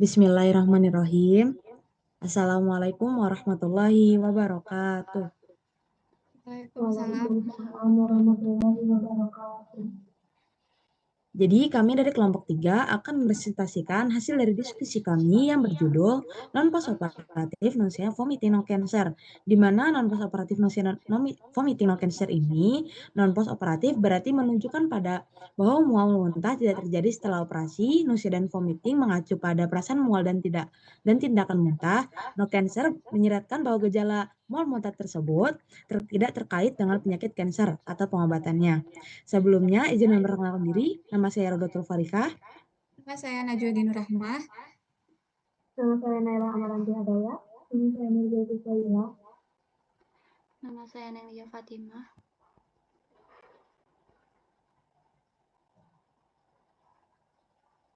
Bismillahirrahmanirrahim. Assalamualaikum warahmatullahi wabarakatuh. Waalaikumsalam. Waalaikumsalam warahmatullahi wabarakatuh. Jadi kami dari kelompok 3 akan mempresentasikan hasil dari diskusi kami yang berjudul Non-Post Operative Nausea Vomiting No Cancer, di mana Non-Post Operative Nausea Vomiting No Cancer ini, non-post operatif berarti menunjukkan pada bahwa mual muntah tidak terjadi setelah operasi. Nausea dan vomiting mengacu pada perasaan mual dan tindakan muntah. No cancer menyiratkan bahwa gejala mual muntah tersebut tidak terkait dengan penyakit kanker atau pengobatannya. Sebelumnya, izin memperkenalkan diri. Nama saya Rodatul Farikah. Nama saya Najwa Dinur Rahmah. Nama saya Naila Amaranti Hadaya. Nama saya Nurjati Saila. Nama saya Nelia Fatimah.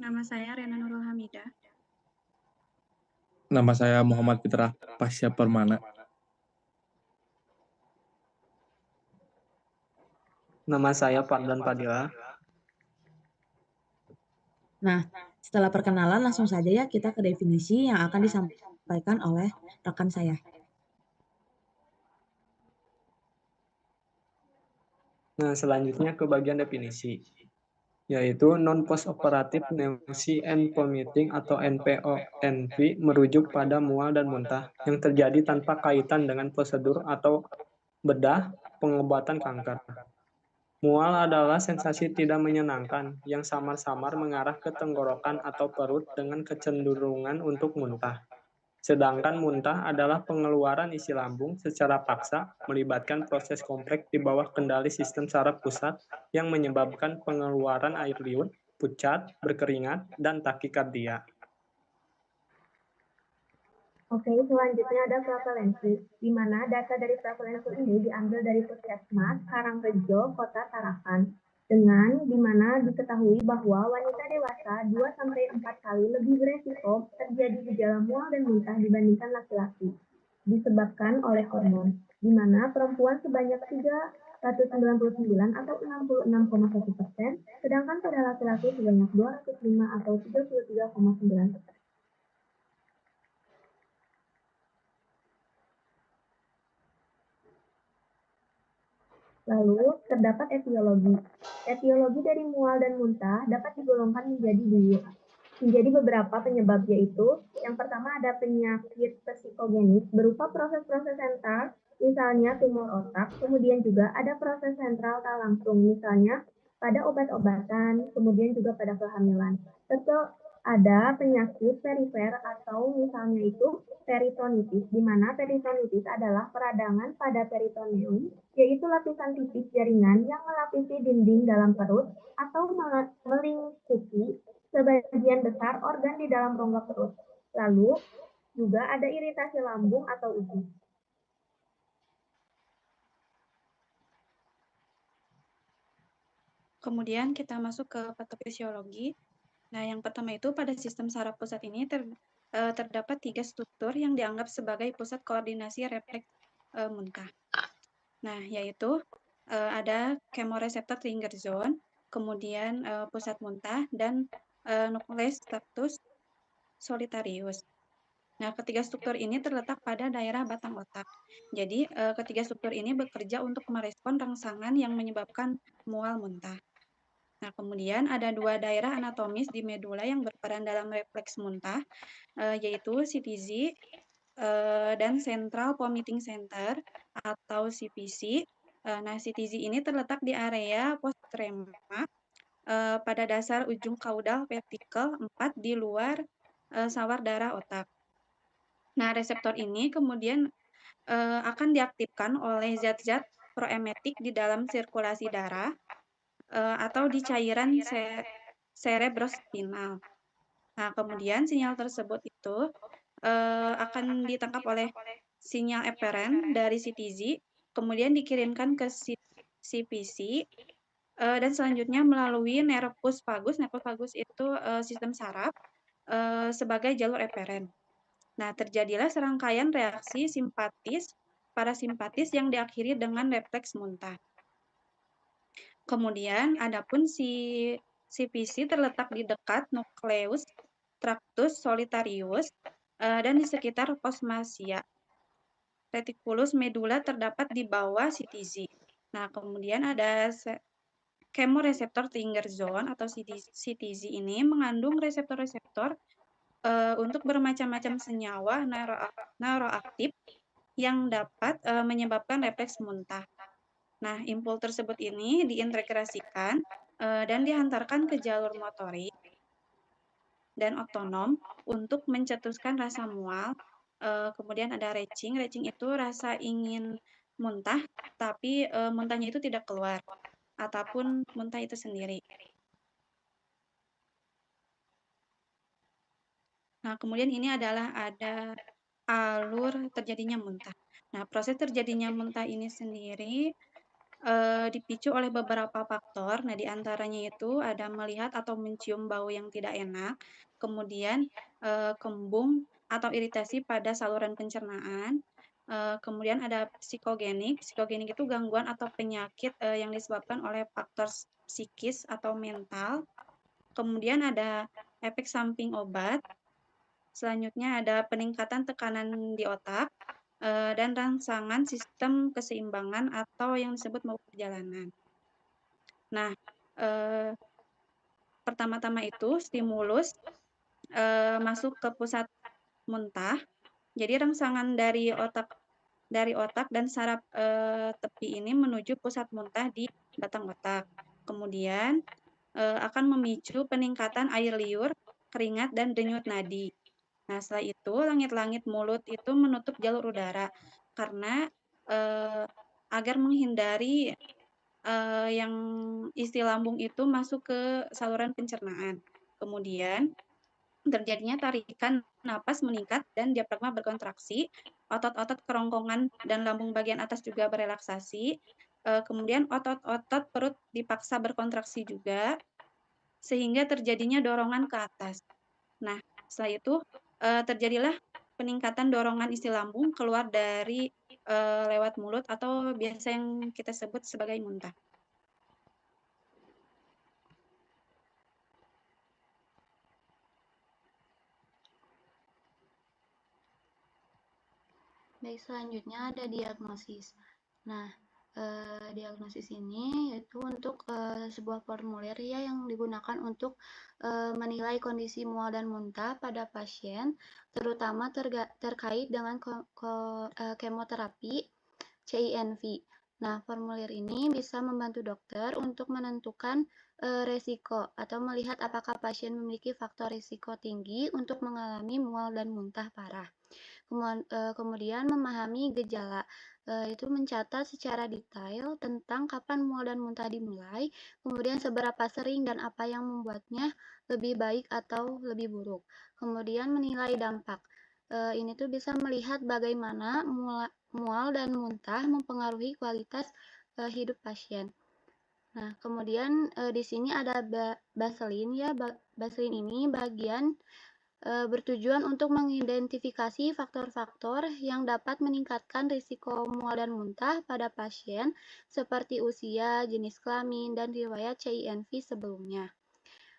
Nama saya Rena Nurul Hamidah. Nama saya Muhammad Fitrah Pasya Permana. Nama saya Fadlan Fadila. Nah, setelah perkenalan langsung saja ya kita ke definisi yang akan disampaikan oleh rekan saya. Nah, selanjutnya ke bagian definisi, yaitu non-post-operative nausea and vomiting atau NPONV merujuk pada mual dan muntah yang terjadi tanpa kaitan dengan prosedur atau bedah pengobatan kanker. Mual adalah sensasi tidak menyenangkan yang samar-samar mengarah ke tenggorokan atau perut dengan kecenderungan untuk muntah. Sedangkan muntah adalah pengeluaran isi lambung secara paksa melibatkan proses kompleks di bawah kendali sistem saraf pusat yang menyebabkan pengeluaran air liur, pucat, berkeringat, dan takikardia. Oke, selanjutnya ada prevalensi, di mana data dari prevalensi ini diambil dari Puskesmas Karangrejo, Kota Tarakan, dengan di mana diketahui bahwa wanita dewasa 2-4 kali lebih beresiko terjadi gejala mual dan muntah dibandingkan laki-laki, disebabkan oleh hormon, di mana perempuan sebanyak 399 atau 66,1%, sedangkan pada laki-laki sebanyak 205 atau 33,9%. Lalu, terdapat etiologi. Etiologi dari mual dan muntah dapat digolongkan menjadi beberapa penyebab, yaitu yang pertama ada penyakit psikogenik berupa proses-proses sentral, misalnya tumor otak, kemudian juga ada proses sentral tak langsung, misalnya pada obat-obatan, kemudian juga pada kehamilan. Serta ada penyakit perifer atau misalnya itu peritonitis, di mana peritonitis adalah peradangan pada peritoneum, yaitu lapisan tipis jaringan yang melapisi dinding dalam perut atau melingkupi sebagian besar organ di dalam rongga perut. Lalu juga ada iritasi lambung atau usus. Kemudian kita masuk ke patofisiologi. Nah, yang pertama itu pada sistem saraf pusat ini terdapat 3 struktur yang dianggap sebagai pusat koordinasi refleks muntah. Nah, yaitu ada chemoreceptor trigger zone, kemudian pusat muntah, dan nucleus tractus solitarius. Nah, ketiga struktur ini terletak pada daerah batang otak. Jadi, ketiga struktur ini bekerja untuk merespon rangsangan yang menyebabkan mual muntah. Nah, kemudian ada 2 daerah anatomis di medula yang berperan dalam refleks muntah, yaitu CTZ dan Central Vomiting Center atau CVC. Nah, CTZ ini terletak di area postrema pada dasar ujung kaudal vertikal 4 di luar sawar darah otak. Nah, reseptor ini kemudian akan diaktifkan oleh zat-zat proemetik di dalam sirkulasi darah atau di cairan cerebrospinal. Nah, kemudian sinyal tersebut itu akan ditangkap oleh sinyal eferen dari CTZ, kemudian dikirimkan ke CVC, dan selanjutnya melalui nervus vagus. Nervus vagus itu sistem saraf sebagai jalur eferen. Nah, terjadilah serangkaian reaksi simpatis, parasimpatis yang diakhiri dengan refleks muntah. Kemudian, adapun si CVC terletak di dekat nukleus tractus solitarius, dan di sekitar posmasia. Reticulus medula terdapat di bawah CTZ. Nah, kemudian ada chemoreseptor trigger zone atau CTZ ini mengandung reseptor-reseptor untuk bermacam-macam senyawa neuroaktif yang dapat menyebabkan refleks muntah. Nah, impul tersebut ini diintegrasikan dan dihantarkan ke jalur motorik dan otonom untuk mencetuskan rasa mual. Kemudian ada retching. Retching itu rasa ingin muntah, tapi muntahnya itu tidak keluar, ataupun muntah itu sendiri. Nah, kemudian ini adalah ada alur terjadinya muntah. Nah, proses terjadinya muntah ini sendiri dipicu oleh beberapa faktor. Nah, di antaranya itu ada melihat atau mencium bau yang tidak enak, kemudian kembung atau iritasi pada saluran pencernaan, kemudian ada psikogenik. Psikogenik itu gangguan atau penyakit yang disebabkan oleh faktor psikis atau mental. Kemudian ada efek samping obat. Selanjutnya ada peningkatan tekanan di otak, dan rangsangan sistem keseimbangan atau yang disebut mogok perjalanan. Nah, pertama-tama itu stimulus masuk ke pusat muntah. Jadi rangsangan dari otak dan saraf tepi ini menuju pusat muntah di batang otak. Kemudian akan memicu peningkatan air liur, keringat, dan denyut nadi. Nah, setelah itu langit-langit mulut itu menutup jalur udara karena agar menghindari yang isi lambung itu masuk ke saluran pencernaan. Kemudian terjadinya tarikan napas meningkat dan diafragma berkontraksi, otot-otot kerongkongan dan lambung bagian atas juga berelaksasi. Kemudian otot-otot perut dipaksa berkontraksi juga, sehingga terjadinya dorongan ke atas. Nah, setelah itu terjadilah peningkatan dorongan isi lambung keluar dari lewat mulut atau biasa yang kita sebut sebagai muntah. Baik, selanjutnya ada diagnosis. Nah, diagnosis ini yaitu untuk sebuah formulir ya yang digunakan untuk menilai kondisi mual dan muntah pada pasien, terutama terkait dengan kemoterapi CINV. Nah, formulir ini bisa membantu dokter untuk menentukan resiko atau melihat apakah pasien memiliki faktor risiko tinggi untuk mengalami mual dan muntah parah. Kemudian memahami gejala, itu mencatat secara detail tentang kapan mual dan muntah dimulai, kemudian seberapa sering dan apa yang membuatnya lebih baik atau lebih buruk. Kemudian menilai dampak. Ini tuh bisa melihat bagaimana mual dan muntah mempengaruhi kualitas hidup pasien. Nah, kemudian di sini ada baselin ya. Baselin ini bagian bertujuan untuk mengidentifikasi faktor-faktor yang dapat meningkatkan risiko mual dan muntah pada pasien seperti usia, jenis kelamin, dan riwayat CINV sebelumnya.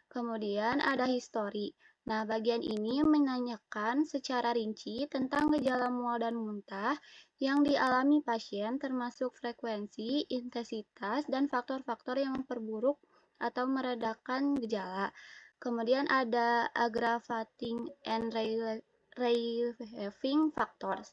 Kemudian ada histori. Nah, bagian ini menanyakan secara rinci tentang gejala mual dan muntah yang dialami pasien termasuk frekuensi, intensitas, dan faktor-faktor yang memperburuk atau meredakan gejala. Kemudian ada aggravating and relieving factors.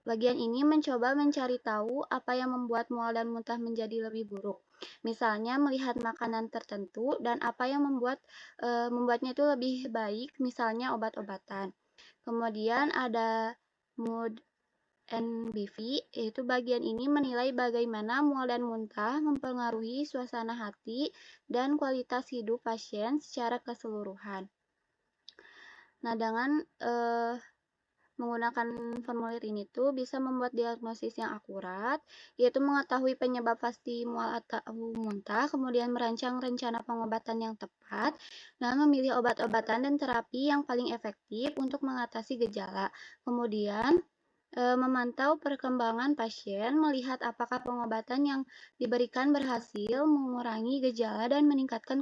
Bagian ini mencoba mencari tahu apa yang membuat mual dan muntah menjadi lebih buruk. Misalnya melihat makanan tertentu dan apa yang membuatnya itu lebih baik, misalnya obat-obatan. Kemudian ada mood NBV, yaitu bagian ini menilai bagaimana mual dan muntah mempengaruhi suasana hati dan kualitas hidup pasien secara keseluruhan. Nah, dengan menggunakan formulir ini tuh bisa membuat diagnosis yang akurat, yaitu mengetahui penyebab pasti mual atau muntah, kemudian merancang rencana pengobatan yang tepat, dan memilih obat-obatan dan terapi yang paling efektif untuk mengatasi gejala. Kemudian memantau perkembangan pasien, melihat apakah pengobatan yang diberikan berhasil mengurangi gejala dan meningkatkan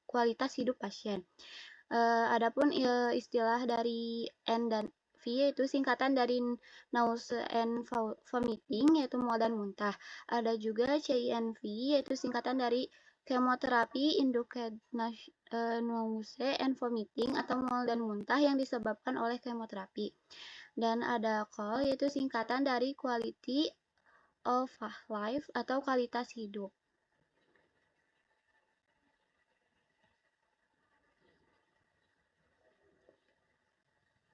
kualitas hidup pasien. Adapun istilah dari N dan V yaitu singkatan dari nausea and vomiting yaitu mual dan muntah. Ada juga CINV yaitu singkatan dari chemotherapy induced nausea and vomiting atau mual dan muntah yang disebabkan oleh kemoterapi. Dan ada QOL yaitu singkatan dari quality of life atau kualitas hidup.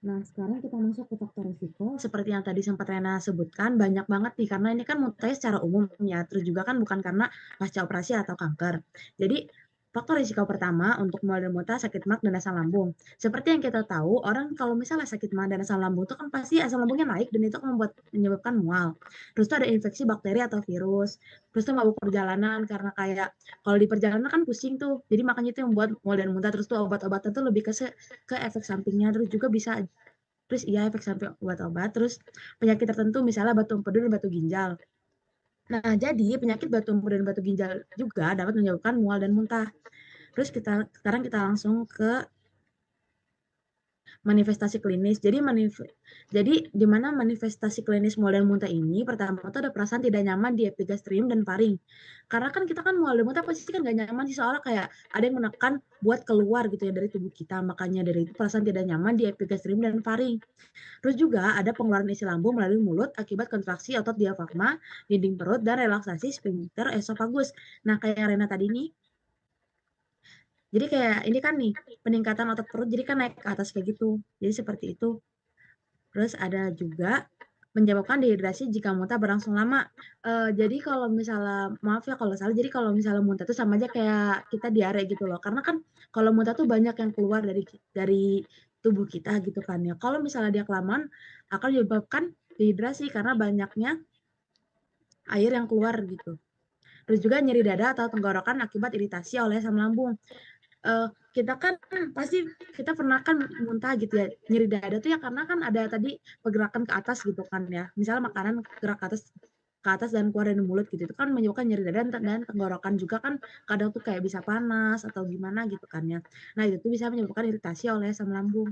Nah, sekarang kita masuk ke faktor risiko. Seperti yang tadi sempat Rena sebutkan, banyak banget nih, karena ini kan muntahnya secara umum ya, terus juga kan bukan karena pasca operasi atau kanker. Jadi, faktor risiko pertama untuk mual dan muntah, sakit MAG dan asam lambung. Seperti yang kita tahu, orang kalau misalnya sakit MAG dan asam lambung itu kan pasti asam lambungnya naik dan itu menyebabkan mual. Terus itu ada infeksi bakteri atau virus. Terus itu mabuk perjalanan karena kayak kalau di perjalanan kan pusing tuh. Jadi makanya itu yang membuat mual dan muntah. Terus tuh obat-obatan tuh lebih ke efek sampingnya. Terus juga bisa efek samping obat-obat, terus penyakit tertentu misalnya batu empedu dan batu ginjal. Nah, jadi penyakit batu empedu dan batu ginjal juga dapat menyebabkan mual dan muntah. Terus sekarang kita langsung ke manifestasi klinis. Jadi di mana manifestasi klinis mual dan muntah ini pertama itu ada perasaan tidak nyaman di epigastrium dan faring. Karena kan kita kan mual dan muntah pasti kan gak nyaman sih, soalnya kayak ada yang menekan buat keluar gitu ya dari tubuh kita. Makanya dari itu perasaan tidak nyaman di epigastrium dan faring. Terus juga ada pengeluaran isi lambung melalui mulut akibat kontraksi otot diafragma, dinding perut, dan relaksasi sphincter esofagus. Nah, kayak yang Rena tadi nih, jadi kayak ini kan nih, peningkatan otot perut, jadi kan naik ke atas kayak gitu. Jadi seperti itu. Terus ada juga menyebabkan dehidrasi jika muntah berlangsung lama. Jadi kalau misalnya, maaf ya kalau salah, jadi kalau misalnya muntah itu sama aja kayak kita diare gitu loh. Karena kan kalau muntah tuh banyak yang keluar dari tubuh kita gitu kan ya. Kalau misalnya dia kelamaan akan menyebabkan dehidrasi karena banyaknya air yang keluar gitu. Terus juga nyeri dada atau tenggorokan akibat iritasi oleh asam lambung. Kita kan pasti kita pernah kan muntah gitu ya, nyeri dada tuh ya karena kan ada tadi pergerakan ke atas gitu kan ya, misalnya makanan gerak ke atas dan keluar dari mulut gitu, itu kan menyebabkan nyeri dada dan tenggorokan juga kan kadang tuh kayak bisa panas atau gimana gitu kan ya. Nah itu tuh bisa menyebabkan iritasi oleh asam lambung.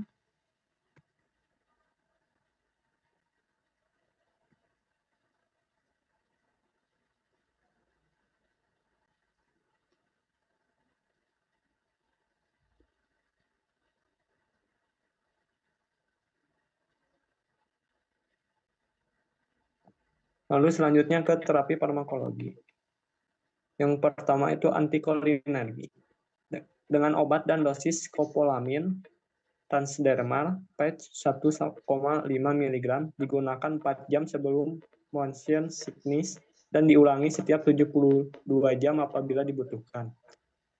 Lalu selanjutnya ke terapi farmakologi. Yang pertama itu antikolinergi. Dengan obat dan dosis skopolamin transdermal patch 1,5 mg digunakan 4 jam sebelum motion sickness dan diulangi setiap 72 jam apabila dibutuhkan.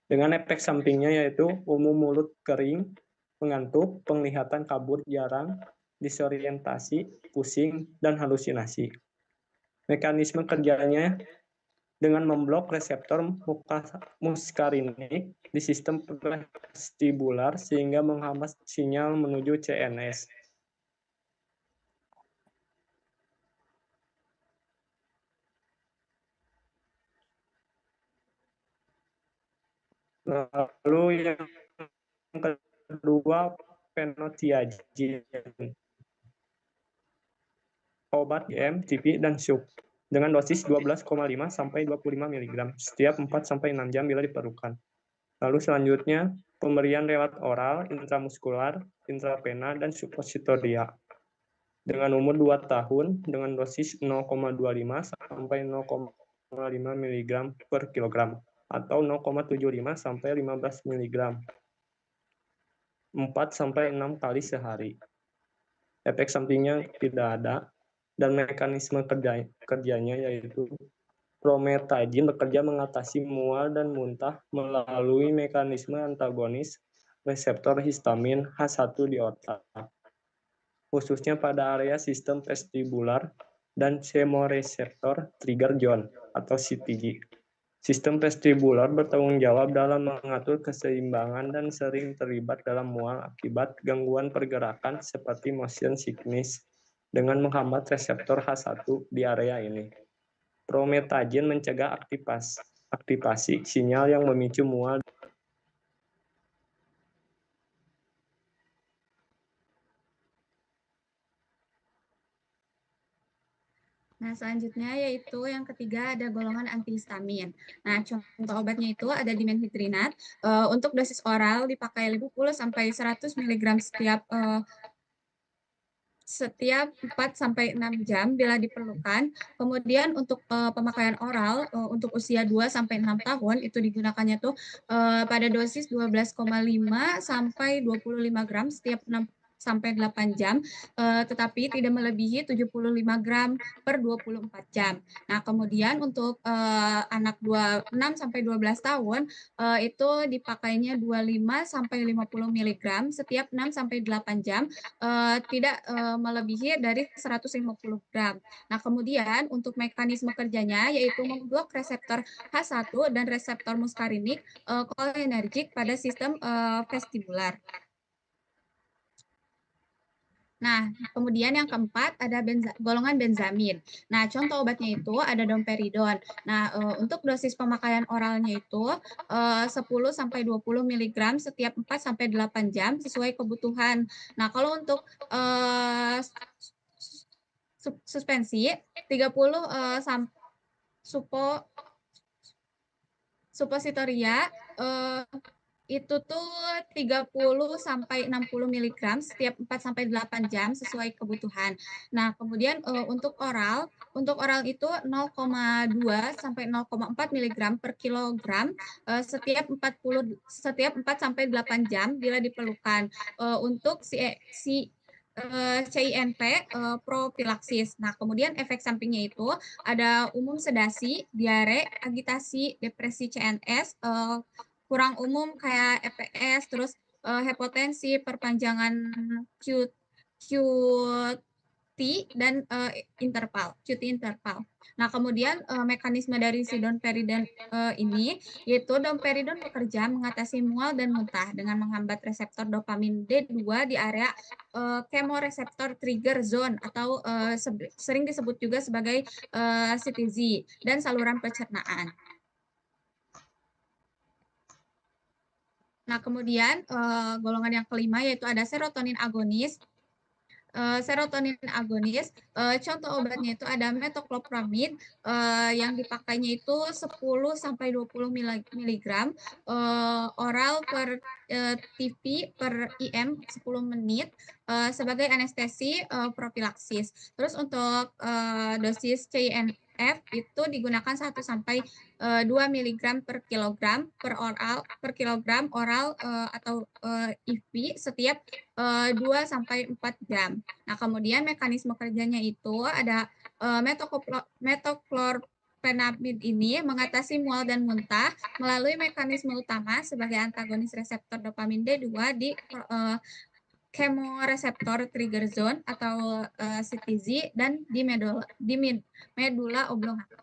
Dengan efek sampingnya yaitu umum mulut kering, mengantuk, penglihatan kabur jarang, disorientasi, pusing, dan halusinasi. Mekanisme kerjanya dengan memblok reseptor muskarinik di sistem vestibular sehingga menghambat sinyal menuju CNS. Lalu yang kedua, penotiazin. Obat IM, TP, dan SUP dengan dosis 12,5 sampai 25 mg setiap 4 sampai 6 jam bila diperlukan. Lalu selanjutnya, pemberian lewat oral, intramuskular, intravena, dan suppositoria. Dengan umur 2 tahun dengan dosis 0,25 sampai 0,5 mg per kilogram atau 0,75 sampai 15 mg 4 sampai 6 kali sehari. Efek sampingnya tidak ada dan mekanisme kerjanya yaitu promethazine bekerja mengatasi mual dan muntah melalui mekanisme antagonis reseptor histamin H1 di otak, khususnya pada area sistem vestibular dan chemoreceptor trigger zone atau CTG. Sistem vestibular bertanggung jawab dalam mengatur keseimbangan dan sering terlibat dalam mual akibat gangguan pergerakan seperti motion sickness dengan menghambat reseptor H1 di area ini. Promethazine mencegah aktivasi sinyal yang memicu mual. Nah, selanjutnya yaitu yang ketiga ada golongan antihistamin. Nah, contoh obatnya itu ada dimenhidrinat. Untuk dosis oral dipakai 50 sampai 100 mg setiap 4 sampai 6 jam bila diperlukan. Kemudian untuk pemakaian oral untuk usia 2 sampai 6 tahun itu digunakannya tuh pada dosis 12,5 sampai 25 gram setiap 6 sampai 8 jam, tetapi tidak melebihi 75 gram per 24 jam. Nah, kemudian untuk anak 6 sampai 12 tahun itu dipakainya 25 sampai 50 mg setiap 6 sampai 8 jam, tidak melebihi dari 150 gram. Nah, kemudian untuk mekanisme kerjanya yaitu memblok reseptor H1 dan reseptor muskarinik kolinergik pada sistem vestibular. Nah, kemudian yang keempat ada golongan benzamin. Nah, contoh obatnya itu ada domperidon. Nah, untuk dosis pemakaian oralnya itu 10 sampai 20 mg setiap 4 sampai 8 jam sesuai kebutuhan. Nah, kalau untuk suspensi 30 suppositoria itu tuh 30 sampai 60 mg setiap 4 sampai 8 jam sesuai kebutuhan. Nah, kemudian untuk oral itu 0,2 sampai 0,4 mg per kilogram setiap 4 sampai 8 jam bila diperlukan. Untuk CINP propilaksis. Nah, kemudian efek sampingnya itu ada umum sedasi, diare, agitasi, depresi CNS, kurang umum kayak EPS, terus hipotensi, perpanjangan QT dan QT interval. Nah, kemudian mekanisme dari si domperidon ini yaitu domperidon bekerja mengatasi mual dan muntah dengan menghambat reseptor dopamin D2 di area chemoreceptor trigger zone atau sering disebut juga sebagai CTZ dan saluran pencernaan. Nah, kemudian golongan yang kelima yaitu ada serotonin agonis. Contoh obatnya itu ada metoclopramid yang dipakainya itu 10 sampai 20 mg oral per TV per IM 10 menit sebagai anestesi propilaksis. Terus untuk dosis CINF itu digunakan 1 sampai 2 mg per kilogram per kilogram oral atau IV setiap 2 sampai 4 jam. Nah, kemudian mekanisme kerjanya itu ada metoclopramid ini mengatasi mual dan muntah melalui mekanisme utama sebagai antagonis reseptor dopamin D2 di chemoreceptor trigger zone atau CTZ dan di medula oblongata.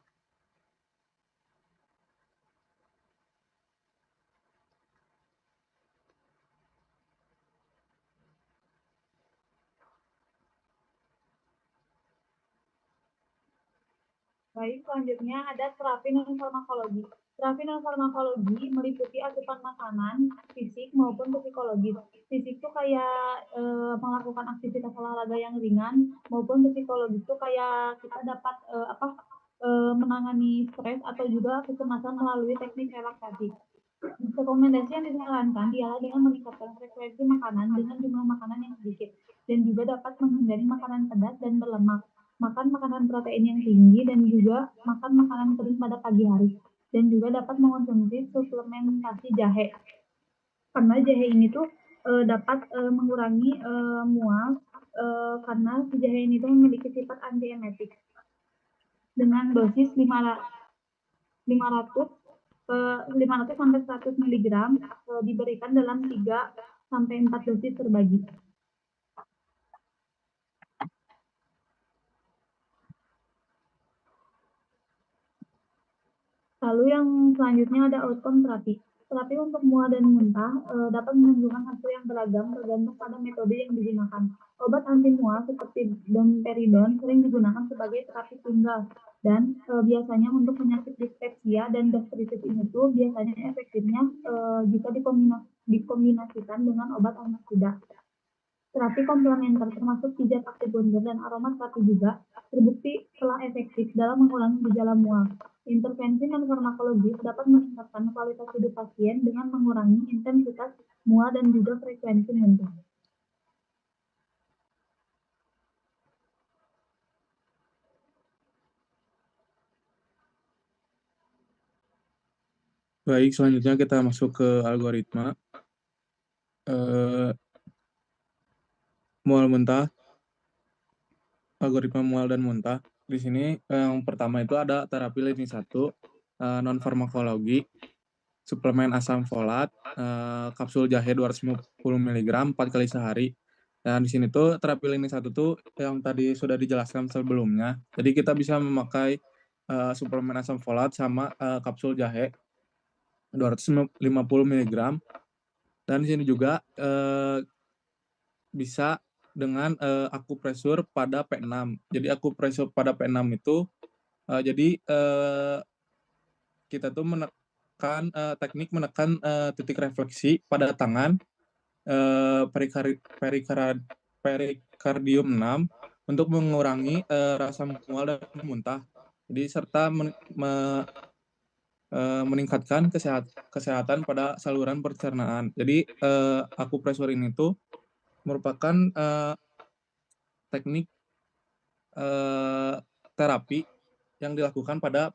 Baik, selanjutnya ada terapi non-farmakologi. Terapi non-farmakologi meliputi asupan makanan, fisik maupun psikologis. Fisik itu kayak melakukan aktivitas olahraga yang ringan, maupun psikologis itu kayak kita dapat menangani stres atau juga kecemasan melalui teknik relaksasi. Rekomendasi yang disarankan ialah dengan meningkatkan frekuensi makanan dengan jumlah makanan yang sedikit, dan juga dapat menghindari makanan pedas dan berlemak. Makan makanan protein yang tinggi dan juga makan makanan kering pada pagi hari, dan juga dapat mengonsumsi suplementasi jahe karena jahe ini tuh dapat mengurangi mual karena si jahe ini tuh memiliki sifat antiemetik dengan dosis 500 sampai 100 mg diberikan dalam 3 sampai 4 dosis terbagi. Lalu yang selanjutnya ada outcome terapi. Terapi untuk mual dan muntah dapat menunjukkan hasil yang beragam tergantung pada metode yang digunakan. Obat anti mual seperti domperidon sering digunakan sebagai terapi tunggal, dan biasanya untuk penyakit dispepsia dan gastritis ini tuh biasanya efektifnya jika dikombinasikan dengan obat anesida. Terapi komplementer termasuk pijat akupuntur dan aromaterapi juga terbukti telah efektif dalam mengurangi gejala mual. Intervensi non-farmakologis dapat meningkatkan kualitas hidup pasien dengan mengurangi intensitas mual dan juga frekuensi muntah. Baik, selanjutnya kita masuk ke algoritma. Mual muntah, algoritma mual dan muntah. Di sini yang pertama itu ada terapi lini 1, non farmakologi, suplemen asam folat, kapsul jahe 250 mg 4 kali sehari. Dan di sini tuh terapi lini 1 tuh yang tadi sudah dijelaskan sebelumnya. Jadi kita bisa memakai suplemen asam folat sama kapsul jahe 250 mg. Dan di sini juga bisa dengan akupresur pada P6. Jadi akupresur pada P6 itu jadi kita tuh menekan teknik menekan titik refleksi pada tangan perikardium 6 untuk mengurangi rasa mual dan muntah. Jadi serta meningkatkan kesehatan pada saluran pencernaan. Jadi akupresur ini tuh merupakan teknik terapi yang dilakukan pada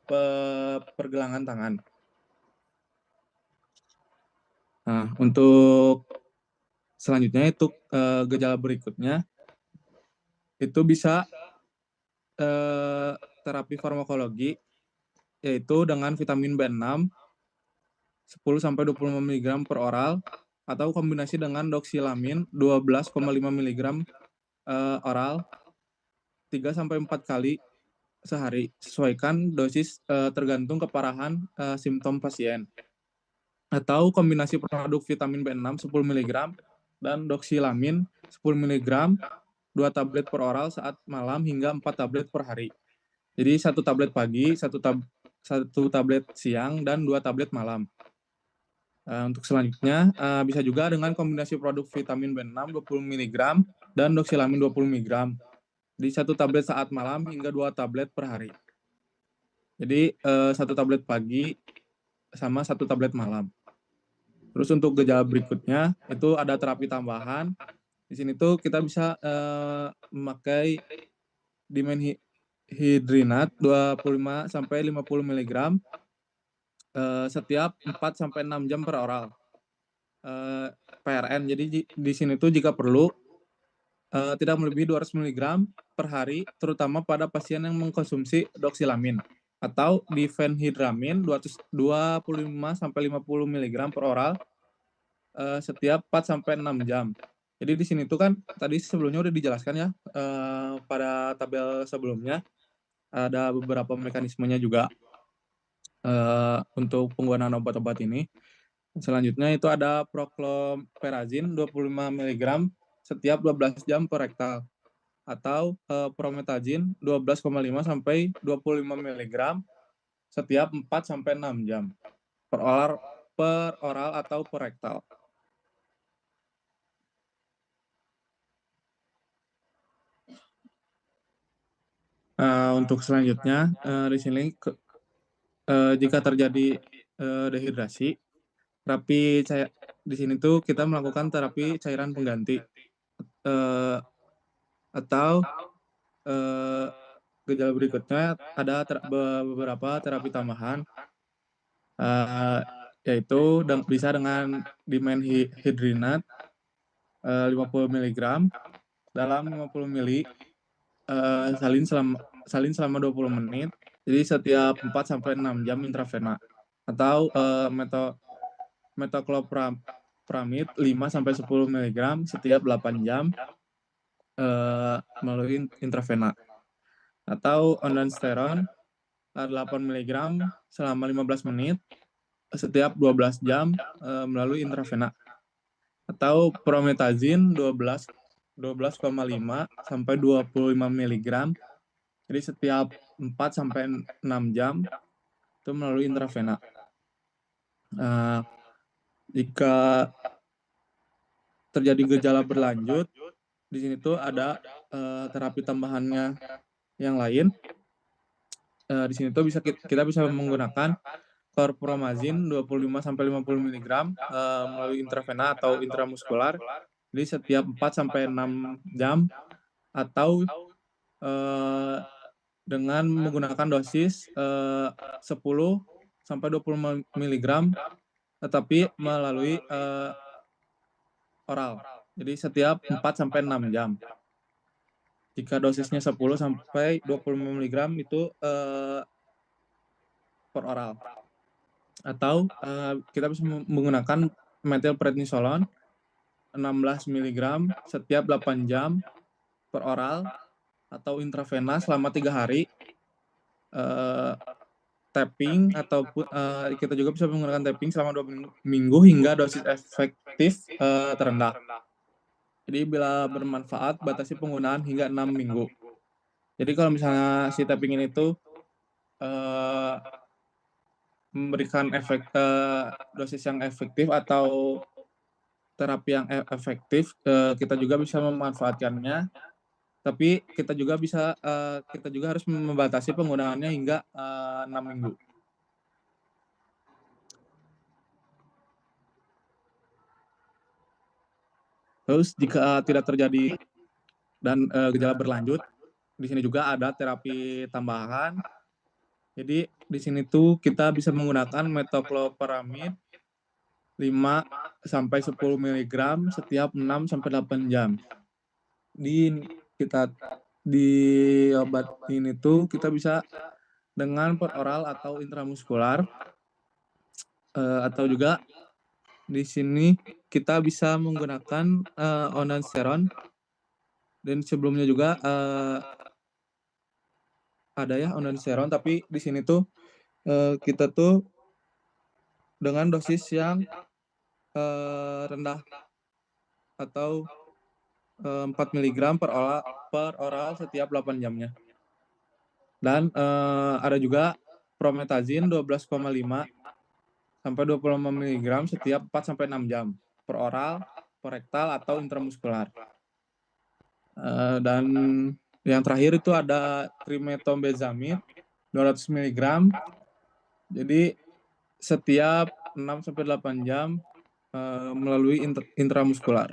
pergelangan tangan. Nah, untuk selanjutnya itu gejala berikutnya itu bisa terapi farmakologi yaitu dengan vitamin B6 10-25 mg per oral atau kombinasi dengan doxilamin 12,5 mg oral 3-4 kali sehari. Sesuaikan dosis tergantung keparahan simptom pasien. Atau kombinasi produk vitamin B6 10 mg dan doxilamin 10 mg 2 tablet per oral saat malam hingga 4 tablet per hari. Jadi 1 tablet pagi, 1 tablet siang, dan 2 tablet malam. Untuk selanjutnya, bisa juga dengan kombinasi produk vitamin B6 20 mg dan doxilamin 20 mg. Jadi 1 tablet saat malam hingga 2 tablet per hari. Jadi 1 tablet pagi sama 1 tablet malam. Terus untuk gejala berikutnya itu ada terapi tambahan. Di sini tuh kita bisa memakai dimenhidrinat 25-50 mg setiap 4-6 jam per oral. PRN. Jadi di sini tuh jika perlu tidak melebihi 200 mg per hari, terutama pada pasien yang mengkonsumsi doxilamin atau difenhidramin 25-50 mg per oral setiap 4-6 jam. Jadi di sini tuh kan tadi sebelumnya udah dijelaskan ya pada tabel sebelumnya ada beberapa mekanismenya juga untuk penggunaan obat-obat ini. Selanjutnya itu ada prochlorperazine 25 mg setiap 12 jam per rektal atau promethazine 12,5 sampai 25 mg setiap 4-6 jam per oral atau per rektal. Untuk selanjutnya di sini jika terjadi dehidrasi, terapi di sini tuh kita melakukan terapi cairan pengganti atau gejala berikutnya ada beberapa terapi tambahan yaitu bisa dengan dimenhidrinat 50 mg dalam 50 ml salin selama 20 menit. Jadi setiap 4-6 jam intravena atau metoclopramid 5-10 mg setiap 8 jam melalui intravena atau ondansetron 8 mg selama 15 menit setiap 12 jam melalui intravena atau promethazine 12,5 sampai 25 mg jadi setiap 4-6 jam itu melalui intravena. Jika terjadi gejala berlanjut di sini tuh ada terapi tambahannya yang lain. Di sini tuh kita bisa menggunakan chlorpromazine 25-50 mg melalui intravena atau intramuskular di setiap 4-6 jam atau dengan menggunakan dosis 10-20 mg tetapi melalui oral. Jadi setiap 4-6 jam. Jika dosisnya 10-20 mg itu per oral. Atau kita bisa menggunakan methylprednisolone 16 mg setiap 8 jam per oral atau intravena selama 3 hari. Tapping ataupun kita juga bisa menggunakan tapping selama 2 minggu hingga dosis efektif terendah. Jadi bila bermanfaat batasi penggunaan hingga 6 minggu. Jadi kalau misalnya si tapping ini tuh memberikan efek dosis yang efektif atau terapi yang efektif, kita juga bisa memanfaatkannya. Tapi kita juga harus membatasi penggunaannya hingga 6 minggu. Terus jika tidak terjadi dan gejala berlanjut, di sini juga ada terapi tambahan. Jadi di sini tuh kita bisa menggunakan metoclopiramid 5-10 mg setiap 6-8 jam. Di obat ini tuh kita bisa dengan per oral atau intramuskular atau juga di sini kita bisa menggunakan ondansetron dan sebelumnya juga ada ya ondansetron, tapi di sini tuh kita tuh dengan dosis yang rendah atau 4 mg per oral setiap 8 jamnya. Dan ada juga promethazine 12,5-25 mg setiap 4-6 jam per oral, per rektal atau intramuskular. Dan yang terakhir itu ada trimethoprazmid 200 mg. Jadi setiap 6-8 jam melalui intramuskular.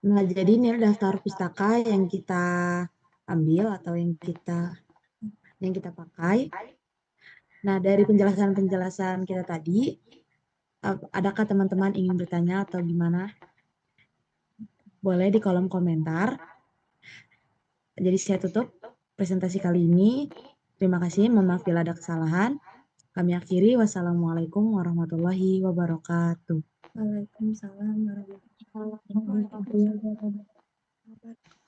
Nah, jadi ini daftar pustaka yang kita ambil atau yang kita pakai. Nah, dari penjelasan kita tadi, adakah teman-teman ingin bertanya atau gimana? Boleh di kolom komentar. Jadi saya tutup presentasi kali ini. Terima kasih, mohon maaf bila ada kesalahan. Kami akhiri, wassalamualaikum warahmatullahi wabarakatuh. Waalaikumsalam warahmatullahi wabarakatuh.